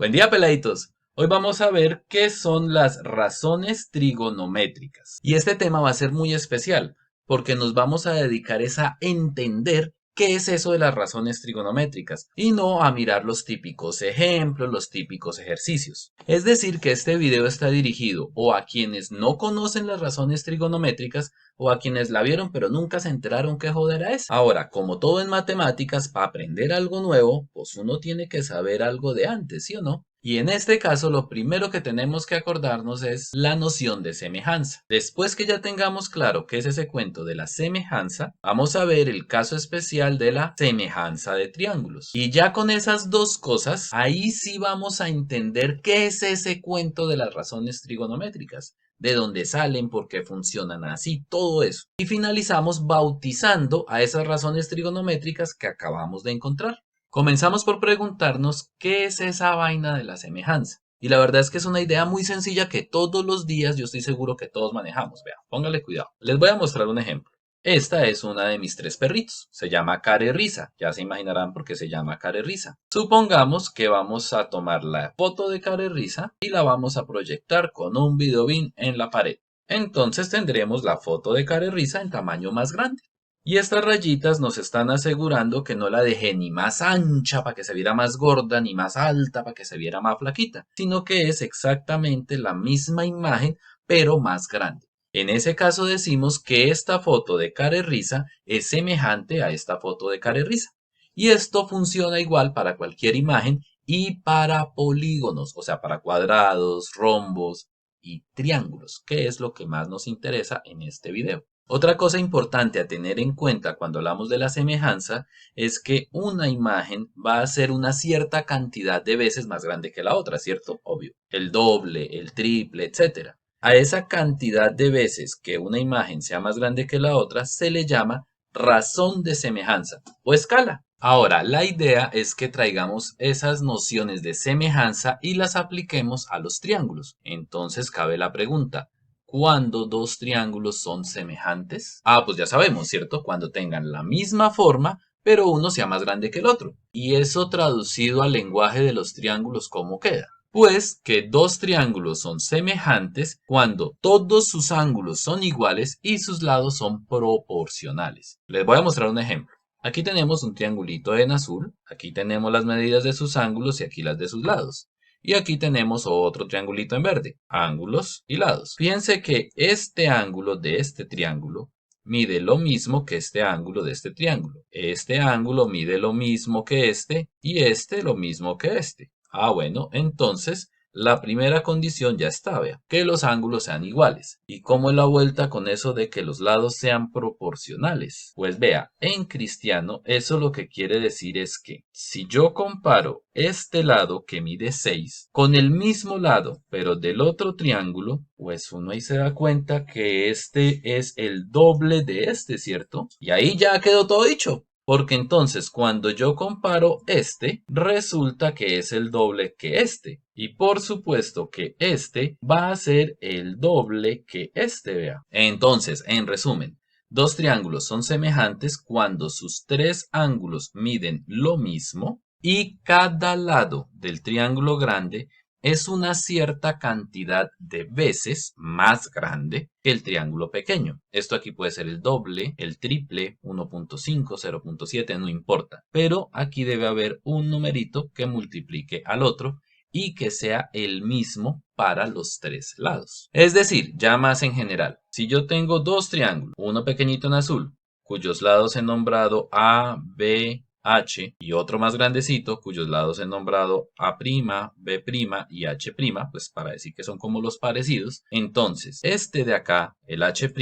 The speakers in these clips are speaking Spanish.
Buen día, peladitos. Hoy vamos a ver qué son las razones trigonométricas. Y este tema va a ser muy especial porque nos vamos a dedicar es a entender qué es eso de las razones trigonométricas y no a mirar los típicos ejemplos, los típicos ejercicios. Es decir, que este video está dirigido o a quienes no conocen las razones trigonométricas o a quienes la vieron pero nunca se enteraron qué joder es. Ahora, como todo en matemáticas, para aprender algo nuevo, pues uno tiene que saber algo de antes, ¿sí o no? Y en este caso lo primero que tenemos que acordarnos es la noción de semejanza. Después que ya tengamos claro qué es ese cuento de la semejanza, vamos a ver el caso especial de la semejanza de triángulos. Y ya con esas dos cosas, ahí sí vamos a entender qué es ese cuento de las razones trigonométricas, de dónde salen, por qué funcionan así, todo eso. Y finalizamos bautizando a esas razones trigonométricas que acabamos de encontrar. Comenzamos por preguntarnos qué es esa vaina de la semejanza. Y la verdad es que es una idea muy sencilla que todos los días yo estoy seguro que todos manejamos. Vean, póngale cuidado. Les voy a mostrar un ejemplo. Esta es una de mis tres perritos. Se llama Care Risa. Ya se imaginarán por qué se llama Care Risa. Supongamos que vamos a tomar la foto de Care Risa y la vamos a proyectar con un videobin en la pared. Entonces tendremos la foto de Care Risa en tamaño más grande. Y estas rayitas nos están asegurando que no la dejé ni más ancha para que se viera más gorda, ni más alta para que se viera más flaquita, sino que es exactamente la misma imagen, pero más grande. En ese caso decimos que esta foto de Care Risa es semejante a esta foto de Care Risa. Y esto funciona igual para cualquier imagen y para polígonos, o sea, para cuadrados, rombos y triángulos, que es lo que más nos interesa en este video. Otra cosa importante a tener en cuenta cuando hablamos de la semejanza es que una imagen va a ser una cierta cantidad de veces más grande que la otra, ¿cierto? Obvio. El doble, el triple, etc. A esa cantidad de veces que una imagen sea más grande que la otra se le llama razón de semejanza o escala. Ahora, la idea es que traigamos esas nociones de semejanza y las apliquemos a los triángulos. Entonces cabe la pregunta, ¿cuándo dos triángulos son semejantes? Pues ya sabemos, ¿cierto? Cuando tengan la misma forma, pero uno sea más grande que el otro. Y eso traducido al lenguaje de los triángulos, ¿cómo queda? Pues que dos triángulos son semejantes cuando todos sus ángulos son iguales y sus lados son proporcionales. Les voy a mostrar un ejemplo. Aquí tenemos un triangulito en azul, aquí tenemos las medidas de sus ángulos y aquí las de sus lados. Y aquí tenemos otro triangulito en verde, ángulos y lados. Fíjense que este ángulo de este triángulo mide lo mismo que este ángulo de este triángulo. Este ángulo mide lo mismo que este y este lo mismo que este. Bueno, entonces la primera condición ya está, vea, que los ángulos sean iguales. ¿Y cómo es la vuelta con eso de que los lados sean proporcionales? Pues vea, en cristiano eso lo que quiere decir es que si yo comparo este lado que mide 6 con el mismo lado, pero del otro triángulo, pues uno ahí se da cuenta que este es el doble de este, ¿cierto? Y ahí ya quedó todo dicho. Porque entonces cuando yo comparo este, resulta que es el doble que este. Y por supuesto que este va a ser el doble que este, vea. Entonces, en resumen, dos triángulos son semejantes cuando sus tres ángulos miden lo mismo y cada lado del triángulo grande es una cierta cantidad de veces más grande que el triángulo pequeño. Esto aquí puede ser el doble, el triple, 1.5, 0.7, no importa. Pero aquí debe haber un numerito que multiplique al otro y que sea el mismo para los tres lados. Es decir, ya más en general, si yo tengo dos triángulos, uno pequeñito en azul, cuyos lados he nombrado A, B, H y otro más grandecito cuyos lados he nombrado A', B' y H', pues para decir que son como los parecidos. Entonces, este de acá, el H',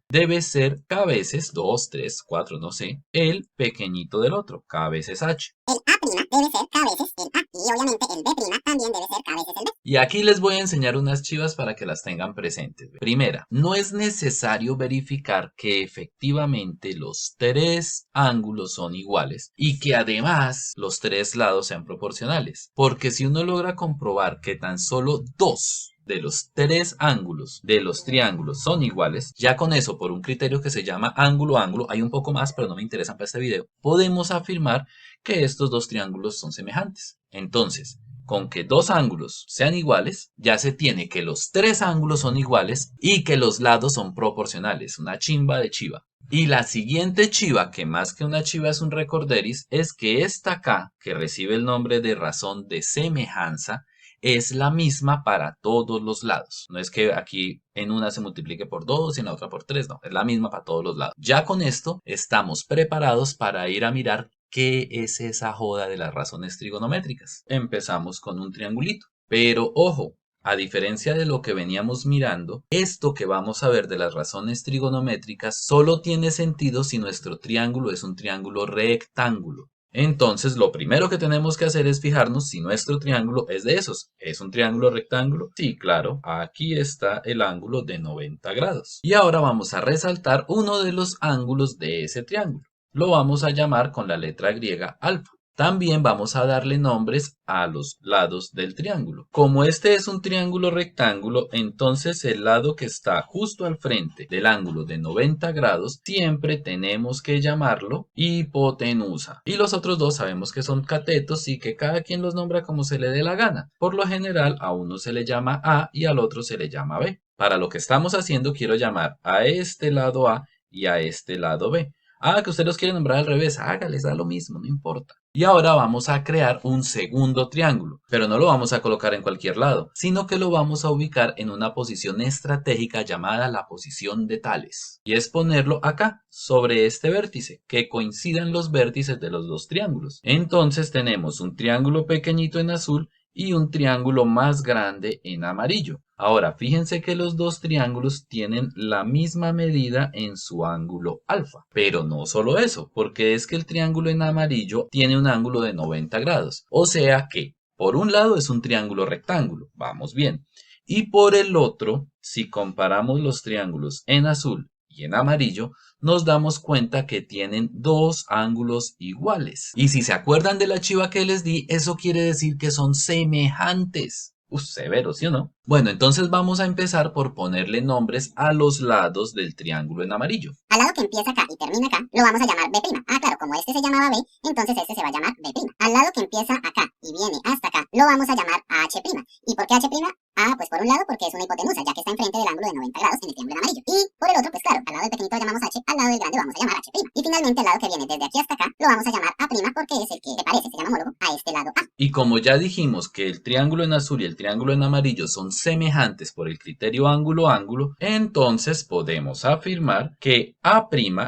debe ser K veces 2, 3, 4, no sé, el pequeñito del otro, K veces H. El A' debe ser K veces el A y obviamente el B' también debe ser K veces el B. Y aquí les voy a enseñar unas chivas para que las tengan presentes. Primera, no es necesario verificar que efectivamente los tres ángulos son iguales y que además los tres lados sean proporcionales. Porque si uno logra comprobar que tan solo dos de los tres ángulos de los triángulos son iguales, ya con eso, por un criterio que se llama ángulo-ángulo, hay un poco más, pero no me interesan para este video, podemos afirmar que estos dos triángulos son semejantes. Entonces, con que dos ángulos sean iguales, ya se tiene que los tres ángulos son iguales y que los lados son proporcionales. Una chimba de chiva. Y la siguiente chiva, que más que una chiva es un recorderis, es que esta acá, que recibe el nombre de razón de semejanza, es la misma para todos los lados. No es que aquí en una se multiplique por 2 y en la otra por 3, no, es la misma para todos los lados. Ya con esto estamos preparados para ir a mirar qué es esa joda de las razones trigonométricas. Empezamos con un triangulito, pero ojo, a diferencia de lo que veníamos mirando, esto que vamos a ver de las razones trigonométricas solo tiene sentido si nuestro triángulo es un triángulo rectángulo. Entonces, lo primero que tenemos que hacer es fijarnos si nuestro triángulo es de esos. ¿Es un triángulo rectángulo? Sí, claro. Aquí está el ángulo de 90 grados. Y ahora vamos a resaltar uno de los ángulos de ese triángulo. Lo vamos a llamar con la letra griega alfa. También vamos a darle nombres a los lados del triángulo. Como este es un triángulo rectángulo, entonces el lado que está justo al frente del ángulo de 90 grados, siempre tenemos que llamarlo hipotenusa. Y los otros dos sabemos que son catetos y que cada quien los nombra como se le dé la gana. Por lo general, a uno se le llama A y al otro se le llama B. Para lo que estamos haciendo, quiero llamar a este lado A y a este lado B. Ah, que usted los quiere nombrar al revés, hágales, da lo mismo, no importa. Y ahora vamos a crear un segundo triángulo, pero no lo vamos a colocar en cualquier lado, sino que lo vamos a ubicar en una posición estratégica llamada la posición de Tales. Y es ponerlo acá, sobre este vértice, que coincidan los vértices de los dos triángulos. Entonces tenemos un triángulo pequeñito en azul y un triángulo más grande en amarillo. Ahora, fíjense que los dos triángulos tienen la misma medida en su ángulo alfa. Pero no solo eso, porque es que el triángulo en amarillo tiene un ángulo de 90 grados. O sea que, por un lado es un triángulo rectángulo, vamos bien. Y por el otro, si comparamos los triángulos en azul y en amarillo, nos damos cuenta que tienen dos ángulos iguales. Y si se acuerdan de la chiva que les di, eso quiere decir que son semejantes. Severo, ¿sí o no? Bueno, entonces vamos a empezar por ponerle nombres a los lados del triángulo en amarillo. Al lado que empieza acá y termina acá, lo vamos a llamar B'. Ah, claro, como este se llamaba B, entonces este se va a llamar B'. Al lado que empieza acá y viene hasta acá, lo vamos a llamar H'. ¿Y por qué H'? Ah, pues por un lado porque es una hipotenusa, ya que está enfrente del ángulo de 90 grados en el triángulo en amarillo. Y por el otro, pues claro, al lado del pequeñito lo llamamos H, al lado del grande vamos a llamar H'. Y finalmente al lado que viene desde aquí hasta acá, lo vamos a llamar A' porque es el que se parece, se llama homólogo a este lado A. Y como ya dijimos que el triángulo en azul y el triángulo en amarillo son semejantes por el criterio ángulo-ángulo, entonces podemos afirmar que A',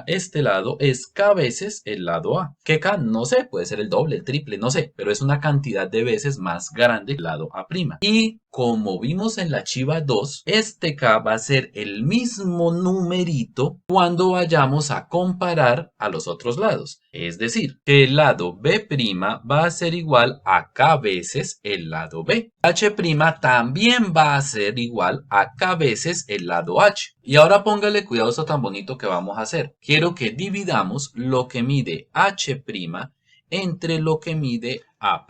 este lado, es K veces el lado A. Que K, no sé, puede ser el doble, el triple, no sé, pero es una cantidad de veces más grande que el lado A'. Y como vimos en la chiva 2, este K va a ser el mismo numerito cuando vayamos a comparar a los otros lados. Es decir, que el lado B' va a ser igual a K veces el lado B. H' también va a ser igual a K veces el lado H. Y ahora póngale cuidado a esto tan bonito que vamos a hacer. Quiero que dividamos lo que mide H' entre lo que mide A'.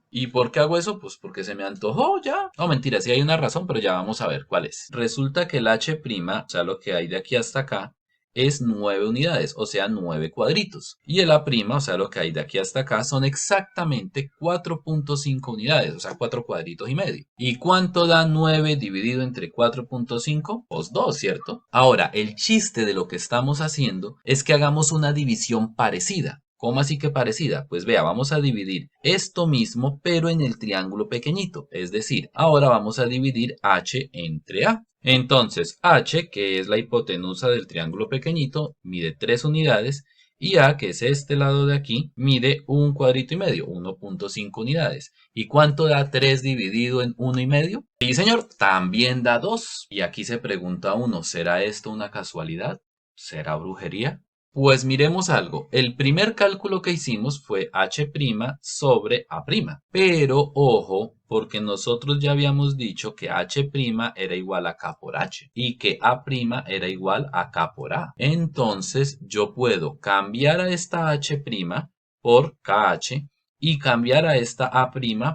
¿Y por qué hago eso? Pues porque se me antojó ya. No, mentira, sí hay una razón, pero ya vamos a ver cuál es. Resulta que el H', o sea, lo que hay de aquí hasta acá, es 9 unidades, o sea, 9 cuadritos. Y el A', o sea, lo que hay de aquí hasta acá, son exactamente 4.5 unidades, o sea, 4 cuadritos y medio. ¿Y cuánto da 9 dividido entre 4.5? Pues 2, ¿cierto? Ahora, el chiste de lo que estamos haciendo es que hagamos una división parecida. ¿Cómo así que parecida? Pues vea, vamos a dividir esto mismo, pero en el triángulo pequeñito. Es decir, ahora vamos a dividir H entre A. Entonces, H, que es la hipotenusa del triángulo pequeñito, mide 3 unidades. Y A, que es este lado de aquí, mide un cuadrito y medio, 1.5 unidades. ¿Y cuánto da 3 dividido en 1 y medio? Sí, señor, también da 2. Y aquí se pregunta uno, ¿será esto una casualidad? ¿Será brujería? Pues miremos algo, el primer cálculo que hicimos fue H' sobre A', pero ojo, porque nosotros ya habíamos dicho que H' era igual a K por H y que A' era igual a K por A. Entonces yo puedo cambiar a esta H' por KH y cambiar a esta A'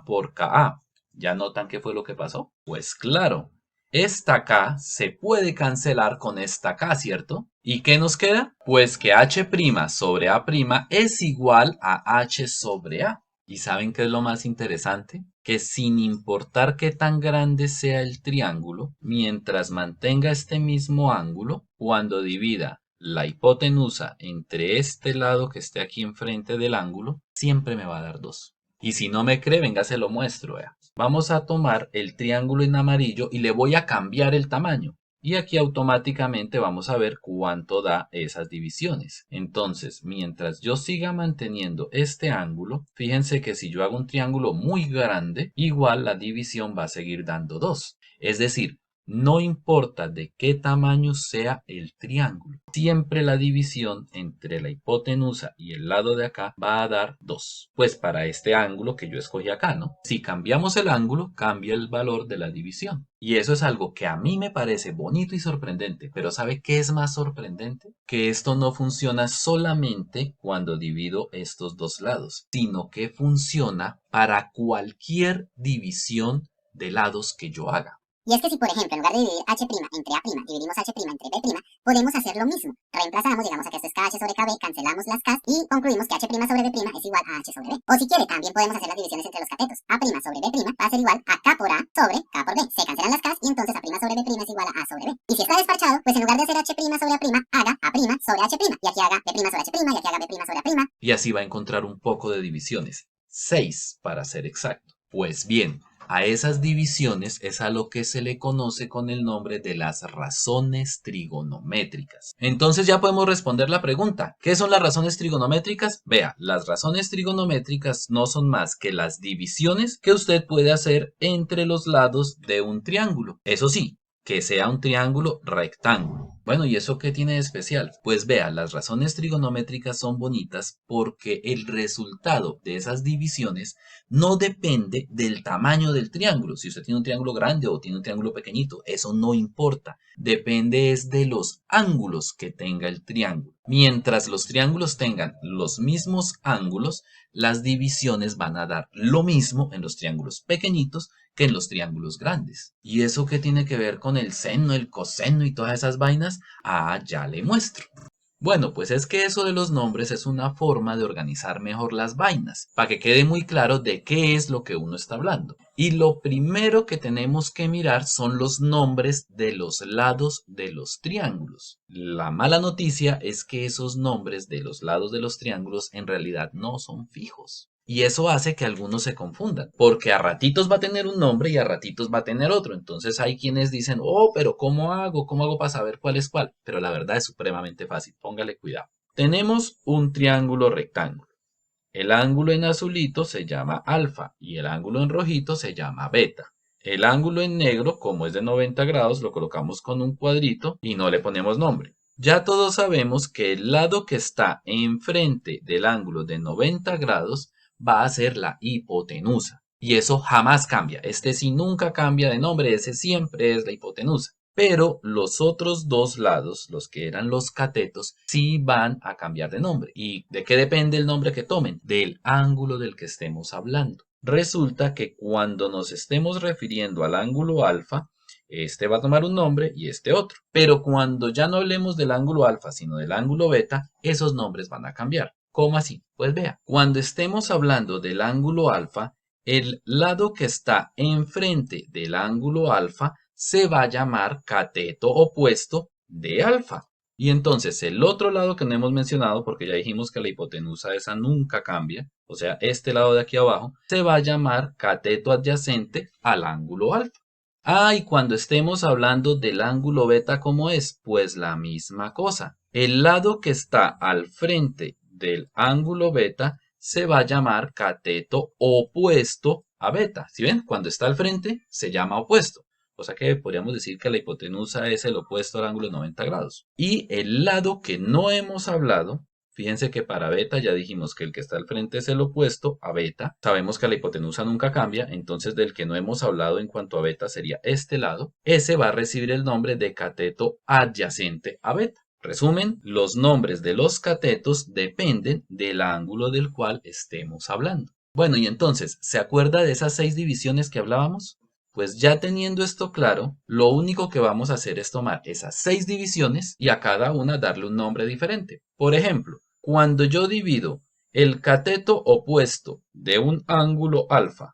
por KA. ¿Ya notan qué fue lo que pasó? Pues claro. Esta K se puede cancelar con esta K, ¿cierto? ¿Y qué nos queda? Pues que H' sobre A' es igual a H sobre A. ¿Y saben qué es lo más interesante? que sin importar qué tan grande sea el triángulo, mientras mantenga este mismo ángulo, cuando divida la hipotenusa entre este lado que esté aquí enfrente del ángulo, siempre me va a dar 2. Y si no me cree, venga, se lo muestro. Vea. Vamos a tomar el triángulo en amarillo y le voy a cambiar el tamaño. Y aquí automáticamente vamos a ver cuánto da esas divisiones. Entonces, mientras yo siga manteniendo este ángulo, fíjense que si yo hago un triángulo muy grande, igual la división va a seguir dando 2. Es decir, no importa de qué tamaño sea el triángulo, siempre la división entre la hipotenusa y el lado de acá va a dar 2. Pues para este ángulo que yo escogí acá, ¿no? Si cambiamos el ángulo, cambia el valor de la división. Y eso es algo que a mí me parece bonito y sorprendente, pero ¿sabe qué es más sorprendente? Que esto no funciona solamente cuando divido estos dos lados, sino que funciona para cualquier división de lados que yo haga. Y es que si, por ejemplo, en lugar de dividir h' entre a', dividimos h' entre b', podemos hacer lo mismo. Reemplazamos, llegamos a que esto es kh sobre kb, cancelamos las k's y concluimos que h' sobre b' es igual a h sobre b. O si quiere, también podemos hacer las divisiones entre los catetos. A' sobre b' va a ser igual a k por a sobre k por b. Se cancelan las k's y entonces a' sobre b' es igual a a sobre b. Y si está desparchado, pues en lugar de hacer h' sobre a', haga a' sobre h'. Y aquí haga b' sobre h', y aquí haga b' sobre a'. Y así va a encontrar un poco de divisiones. 6 para ser exacto. Pues bien, a esas divisiones es a lo que se le conoce con el nombre de las razones trigonométricas. Entonces ya podemos responder la pregunta, ¿qué son las razones trigonométricas? Vea, las razones trigonométricas no son más que las divisiones que usted puede hacer entre los lados de un triángulo. Eso sí, que sea un triángulo rectángulo. Bueno, ¿y eso qué tiene de especial? Pues vea, las razones trigonométricas son bonitas porque el resultado de esas divisiones no depende del tamaño del triángulo. Si usted tiene un triángulo grande o tiene un triángulo pequeñito, eso no importa. Depende es de los ángulos que tenga el triángulo. Mientras los triángulos tengan los mismos ángulos, las divisiones van a dar lo mismo en los triángulos pequeñitos que en los triángulos grandes. ¿Y eso qué tiene que ver con el seno, el coseno y todas esas vainas? Ah, ya le muestro. Bueno, pues es que eso de los nombres es una forma de organizar mejor las vainas, para que quede muy claro de qué es lo que uno está hablando. Y lo primero que tenemos que mirar son los nombres de los lados de los triángulos. La mala noticia es que esos nombres de los lados de los triángulos en realidad no son fijos. Y eso hace que algunos se confundan, porque a ratitos va a tener un nombre y a ratitos va a tener otro. Entonces hay quienes dicen, oh, pero ¿cómo hago? ¿Cómo hago para saber cuál es cuál? Pero la verdad es supremamente fácil, póngale cuidado. Tenemos un triángulo rectángulo. El ángulo en azulito se llama alfa y el ángulo en rojito se llama beta. El ángulo en negro, como es de 90 grados, lo colocamos con un cuadrito y no le ponemos nombre. Ya todos sabemos que el lado que está enfrente del ángulo de 90 grados va a ser la hipotenusa. Y eso jamás cambia. Este sí nunca cambia de nombre, ese siempre es la hipotenusa. Pero los otros dos lados, los que eran los catetos, sí van a cambiar de nombre. ¿Y de qué depende el nombre que tomen? Del ángulo del que estemos hablando. Resulta que cuando nos estemos refiriendo al ángulo alfa, este va a tomar un nombre y este otro. Pero cuando ya no hablemos del ángulo alfa, sino del ángulo beta, esos nombres van a cambiar. ¿Cómo así? Pues vea, cuando estemos hablando del ángulo alfa, el lado que está enfrente del ángulo alfa se va a llamar cateto opuesto de alfa. Y entonces el otro lado que no hemos mencionado, porque ya dijimos que la hipotenusa esa nunca cambia, o sea, este lado de aquí abajo, se va a llamar cateto adyacente al ángulo alfa. Ah, y cuando estemos hablando del ángulo beta, ¿cómo es? Pues la misma cosa. El lado que está al frente del ángulo beta se va a llamar cateto opuesto a beta. ¿Sí ven? Cuando está al frente se llama opuesto. O sea que podríamos decir que la hipotenusa es el opuesto al ángulo de 90 grados. Y el lado que no hemos hablado, fíjense que para beta ya dijimos que el que está al frente es el opuesto a beta. Sabemos que la hipotenusa nunca cambia, entonces del que no hemos hablado en cuanto a beta sería este lado. Ese va a recibir el nombre de cateto adyacente a beta. Resumen, los nombres de los catetos dependen del ángulo del cual estemos hablando. Bueno, y entonces, ¿se acuerda de esas 6 divisiones que hablábamos? Pues ya teniendo esto claro, lo único que vamos a hacer es tomar esas 6 divisiones y a cada una darle un nombre diferente. Por ejemplo, cuando yo divido el cateto opuesto de un ángulo alfa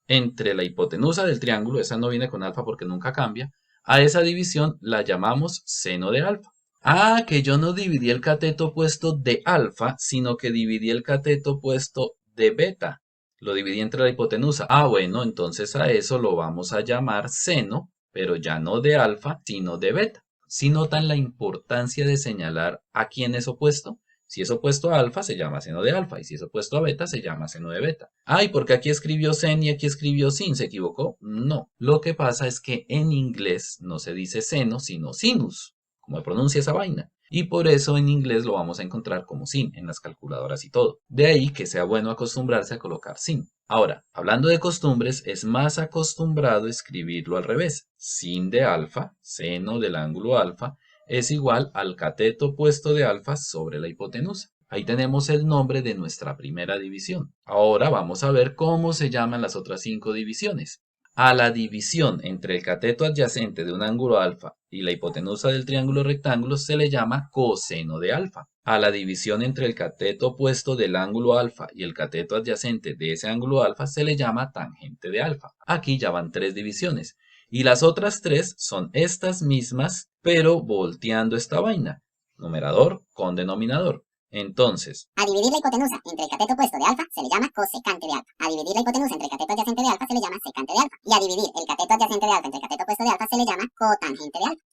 entre la hipotenusa del triángulo, esa no viene con alfa porque nunca cambia, a esa división la llamamos seno de alfa. Ah, que yo no dividí el cateto opuesto de alfa, sino que dividí el cateto opuesto de beta. Lo dividí entre la hipotenusa. Ah, bueno, entonces a eso lo vamos a llamar seno, pero ya no de alfa, sino de beta. ¿Sí notan la importancia de señalar a quién es opuesto? Si es opuesto a alfa, se llama seno de alfa, y si es opuesto a beta, se llama seno de beta. Ay, ¿porque aquí escribió sen y aquí escribió sin? ¿Se equivocó? No. Lo que pasa es que en inglés no se dice seno, sino sinus, como pronuncia esa vaina. Y por eso en inglés lo vamos a encontrar como sin en las calculadoras y todo. De ahí que sea bueno acostumbrarse a colocar sin. Ahora, hablando de costumbres, es más acostumbrado escribirlo al revés. Sin de alfa, seno del ángulo alfa, es igual al cateto opuesto de alfa sobre la hipotenusa. Ahí tenemos el nombre de nuestra primera división. Ahora vamos a ver cómo se llaman las otras 5 divisiones. A la división entre el cateto adyacente de un ángulo alfa y la hipotenusa del triángulo rectángulo se le llama coseno de alfa. A la división entre el cateto opuesto del ángulo alfa y el cateto adyacente de ese ángulo alfa se le llama tangente de alfa. Aquí ya van 3 divisiones. Y las otras 3 son estas mismas, pero volteando esta vaina. Numerador con denominador. Entonces, a dividir la hipotenusa entre el cateto opuesto de alfa se le llama cosecante de alfa. A dividir la hipotenusa entre el cateto adyacente de alfa se le llama secante de alfa. Y a dividir el cateto adyacente de alfa entre el cateto opuesto de alfa se le llama cotangente de alfa.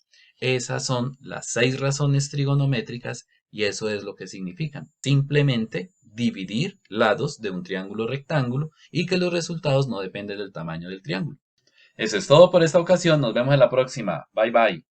esas son las 6 razones trigonométricas y eso es lo que significan. Simplemente dividir lados de un triángulo rectángulo y que los resultados no dependen del tamaño del triángulo. Eso es todo por esta ocasión. Nos vemos en la próxima. Bye bye.